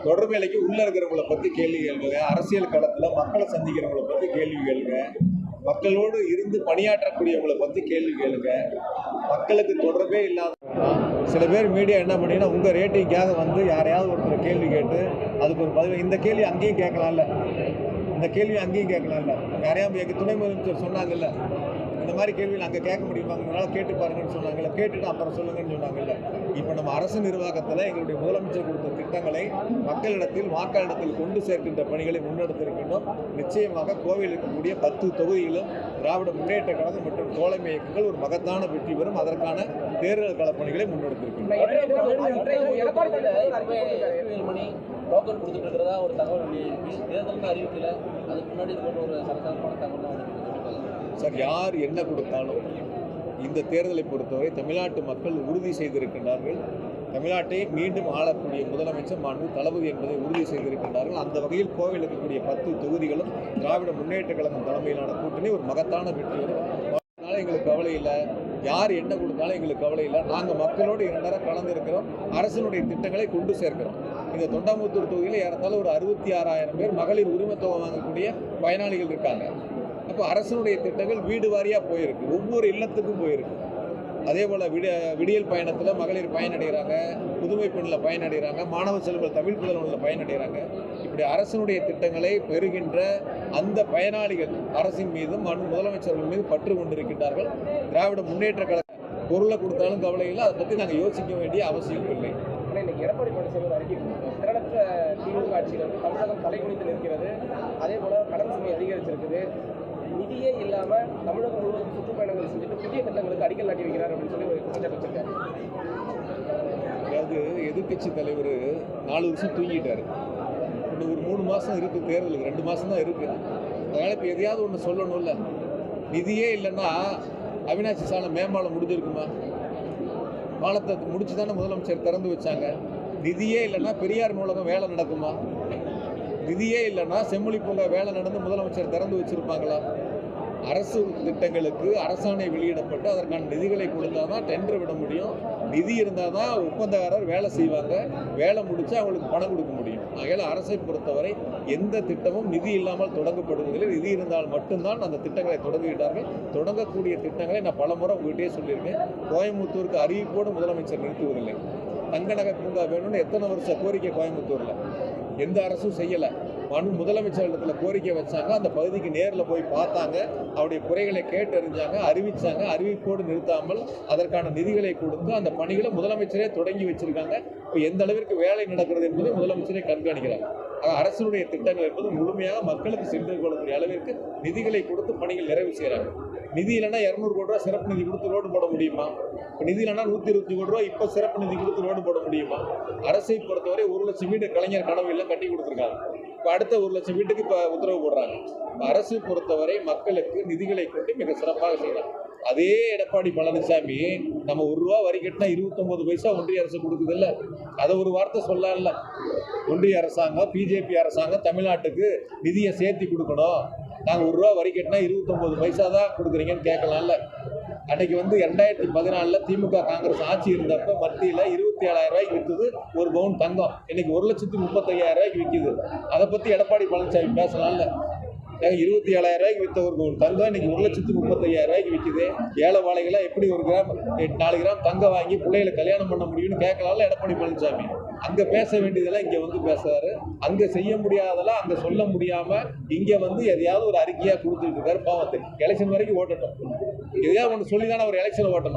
தொடர் வேலைக்கு உள்ள இருக்கிறவங்களை பற்றி கேள்வி கேளுங்க, அரசியல் களத்தில் மக்களை சந்திக்கிறவங்களை பற்றி கேள்வி கேளுங்க, மக்களோடு இருந்து பணியாற்றக்கூடியவங்களை பற்றி கேள்வி கேளுங்க. மக்களுக்கு தொடர்பே இல்லாத சில பேர் மீடியா என்ன பண்ணினா உங்கள் ரேட்டிங்காக வந்து யாரையாவது ஒருத்தர் கேள்வி கேட்டு அதுக்கு ஒரு பதில், இந்த கேள்வி அங்கேயும் கேட்கலாம்ல, இந்த கேள்வி அங்கேயும் கேட்கலாம்ல, யாரையாவது எங்கள் துணை முதலமைச்சர் சொன்னாங்கல்ல, இந்த மாதிரி கேள்வி அங்கே கேட்க முடியுமாங்கனால கேட்டு பாருங்கன்னு சொன்னாங்கல்ல, கேட்டுட்டு அப்புறம் சொல்லுங்கன்னு சொன்னாங்கல்ல. இப்போ நம்ம அரசு நிர்வாகத்தில் எங்களுடைய முதலமைச்சர் கொடுத்த திட்டங்களை மக்களிடத்தில் வாக்காளரிடத்தில் கொண்டு சேர்க்கின்ற பணிகளை முன்னெடுத்திருக்கின்றோம். நிச்சயமாக கோவையில் இருக்கக்கூடிய 10 தொகுதிகளும் திராவிட முன்னேற்ற கழகம் மற்றும் தோழமை இயக்கங்கள் ஒரு மகத்தான வெற்றி பெறும். அதற்கான தேர்தல் கள பணிகளை முன்னெடுத்திருக்கின்றோம். டோக்கன் கொடுத்துட்டு இருக்கிறதா ஒரு தகவல் தேர்தலுக்கு அறிவிக்கல, அதுக்கு முன்னாடி இது போன்ற ஒரு சரசரப்பான தகவல் சார், யார் என்ன கொடுத்தாலும் இந்த தேர்தலை பொறுத்தவரை தமிழ்நாட்டு மக்கள் உறுதி செய்திருக்கின்றார்கள். தமிழ்நாட்டை மீண்டும் ஆளக்கூடிய முதலமைச்சர் மாண்பு தளபதி என்பதை உறுதி செய்திருக்கின்றார்கள். அந்த வகையில் கோவையில் இருக்கக்கூடிய 10 தொகுதிகளும் திராவிட முன்னேற்ற கழகம் தலைமையிலான கூட்டணி ஒரு மகத்தான வெற்றி வரும். அதனால் எங்களுக்கு கவலை இல்லை, யார் என்ன கொடுத்தாலும் எங்களுக்கு கவலை இல்லை. நாங்கள் மக்களோடு 2 நேரம் கலந்துருக்கிறோம், அரசினுடைய திட்டங்களை கொண்டு சேர்க்கிறோம். இந்த தொண்டாமுத்தூர் தொகுதியில் ஏறத்தாலும் ஒரு 66,000 பேர் மகளிர் உரிமை தொகை வாங்கக்கூடிய பயனாளிகள் இருக்காங்க. அப்போ அரசனுடைய திட்டங்கள் வீடு வாரியாக போயிருக்கு, ஒவ்வொரு இல்லத்துக்கும் போயிருக்கு. அதே போல் விடியல் பயணத்தில் மகளிர் பயனடைகிறாங்க, புதுமை பெண்ணில் பயனடைகிறாங்க, மாணவ செல்வங்கள் தமிழ் புதல்வனில் பயனடைகிறாங்க. இப்படி அரசனுடைய திட்டங்களை பெறுகின்ற அந்த பயனாளிகள் அரசின் மீதும் முதலமைச்சர்கள் மீது பற்று கொண்டிருக்கின்றார்கள். திராவிட முன்னேற்ற கழகம் பொருளை கொடுத்தாலும் கவலை இல்லை, அதை பற்றி நாங்கள் யோசிக்க வேண்டிய அவசியம் இல்லை. இன்னைக்கு எடப்பாடி பழனிசாமி அறிக்கை திரளற்ற திமுக ஆட்சியில் வந்து தமிழகம் தலைகுனிந்து நிற்கிறது, அதே போல கடன் சுமை அதிகரிச்சிருக்குது, நிதியே இல்லாமல் தமிழகம் முழுவதும் சுற்றுப்பயணங்கள் செஞ்சுட்டு புதிய திட்டங்களுக்கு அடிக்கல் நாட்டி வைக்கிறார் அப்படின்னு சொல்லி ஒரு குற்றச்சாட்டு வச்சிருக்காரு. அதாவது எதிர்கட்சி தலைவர் 4 வருஷம் தூங்கிட்டார். இன்னும் ஒரு 3 மாதம் இருக்குது தேர்தலுக்கு, 2 மாதம் தான் இருக்குது. அதனால் இப்போ எதையாவது ஒன்று சொல்லணும்ல. நிதியே இல்லைன்னா அவினாசி சாலை மேம்பாலம் முடிஞ்சிருக்குமா? பாலத்தை முடிச்சு தானே முதலமைச்சர் திறந்து வச்சாங்க. நிதியே இல்லைன்னா பெரியார் நூலகம் வேலை நடக்குமா? நிதியே இல்லைன்னா செம்மொழி பூங்கா வேலை நடந்து முதலமைச்சர் திறந்து வச்சிருப்பாங்களா? அரசு திட்டங்களுக்கு அரசாணை வெளியிடப்பட்டு அதற்கான நிதிகளை கொடுத்தால் தான் டெண்டர் விட முடியும். நிதி இருந்தால் தான் ஒப்பந்தக்காரர் வேலை செய்வாங்க, வேலை முடித்து அவங்களுக்கு பணம் கொடுக்க முடியும். ஆகையால் அரசை பொறுத்தவரை எந்த திட்டமும் நிதி இல்லாமல் தொடங்கப்படுவதில்லை. நிதி இருந்தால் மட்டும்தான் அந்த திட்டங்களை தொடங்குகிறார்கள். தொடங்கக்கூடிய திட்டங்களை நான் பலமுறை உங்கள்கிட்டயே சொல்லியிருக்கேன். கோயம்புத்தூருக்கு அறிவிப்போடு முதலமைச்சர் நிறுத்துவதில்லை. தங்கநகர் பூங்கா வேணும்னு எத்தனை வருஷம் கோரிக்கை கோயம்புத்தூரில் எந்த அரசும் செய்யலை. முதலமைச்சரிடத்தில் கோரிக்கை வச்சாங்க, அந்த பகுதிக்கு நேரில் போய் பார்த்தாங்க, அவருடைய குறைகளை கேட்டறிஞ்சாங்க, அறிவிச்சாங்க. அறிவிப்போடு நிறுத்தாமல் அதற்கான நிதிகளை கொடுத்து அந்த பணிகளை முதலமைச்சரே தொடங்கி வச்சிருக்காங்க. இப்போ எந்த அளவிற்கு வேலை நடக்கிறது என்பதை முதலமைச்சரே கண்காணிக்கிறாங்க. அரசினுடைய திட்டங்கள் என்பது முழுமையாக மக்களுக்கு சென்று கொள்ளக்கூடிய அளவிற்கு நிதிகளை கொடுத்து பணிகள் நிறைவு செய்கிறாங்க. நிதி இல்லைன்னா 200 கோடி ரூபா சிறப்பு நிதி கொடுத்து ரோடு போட முடியுமா? இப்போ நிதி இல்லைன்னா 120 கோடி ரூபா இப்போ சிறப்பு நிதி கொடுத்து ரோடு போட முடியுமா? அரசை பொறுத்தவரை 1 லட்சம் வீடு கலைஞர் கனவு எல்லாம் கட்டி கொடுத்துருக்காங்க. இப்போ அடுத்த 1 லட்சம் வீட்டுக்கு இப்போ உத்தரவு போடுறாங்க. அரசு பொறுத்தவரை மக்களுக்கு நிதிகளை கொண்டு மிக சிறப்பாக செய்யலாம். அதே எடப்பாடி பழனிசாமி நம்ம 1 ரூபா வரி கட்டினா 29 பைசா ஒன்றிய அரசு கொடுக்குது இல்லை, அதை ஒரு வார்த்தை சொல்லல. ஒன்றிய அரசாங்கம் பிஜேபி அரசாங்கம் தமிழ்நாட்டுக்கு நிதியை சேர்த்தி கொடுக்கணும், நாங்கள் 1 ரூபா வரி கட்டினா 29 பைசா தான் கொடுக்குறீங்கன்னு கேட்கலாம்ல. அன்னைக்கு 2014 திமுக காங்கிரஸ் ஆட்சி இருந்தப்ப மத்தியில் 27,000 ரூபாய்க்கு விற்குது ஒரு பவுன் தங்கம், இன்னைக்கு 1,35,000 ரூபாய்க்கு விற்குது. அதை பற்றி எடப்பாடி பழனிசாமி பேசலாம்ல. 27,000 ரூபாய்க்கு விற்ற ஒரு பவுன் தங்கம் இன்னைக்கு 1,35,000 ரூபாய்க்கு விற்குது. ஏழை வாழைகளை எப்படி 1 கிராம் 4 கிராம் தங்கம் வாங்கி பிள்ளைகளை கல்யாணம் பண்ண முடியும்னு கேட்கலாம்ல எடப்பாடி பழனிசாமி. அங்கே பேச வேண்டியதெல்லாம் இங்கே வந்து பேசுறாரு. அங்கே செய்ய முடியாதெல்லாம் அங்கே சொல்ல முடியாமல் இங்கே எதையாவது ஒரு அறிக்கையாக கொடுத்துட்டு இருக்காரு. பாவத்தை எலெக்ஷன் வரைக்கும் ஓட்டட்டும், எதையாவது ஒன்று சொல்லி தானே ஒரு எலெக்ஷனை ஓட்டணும்.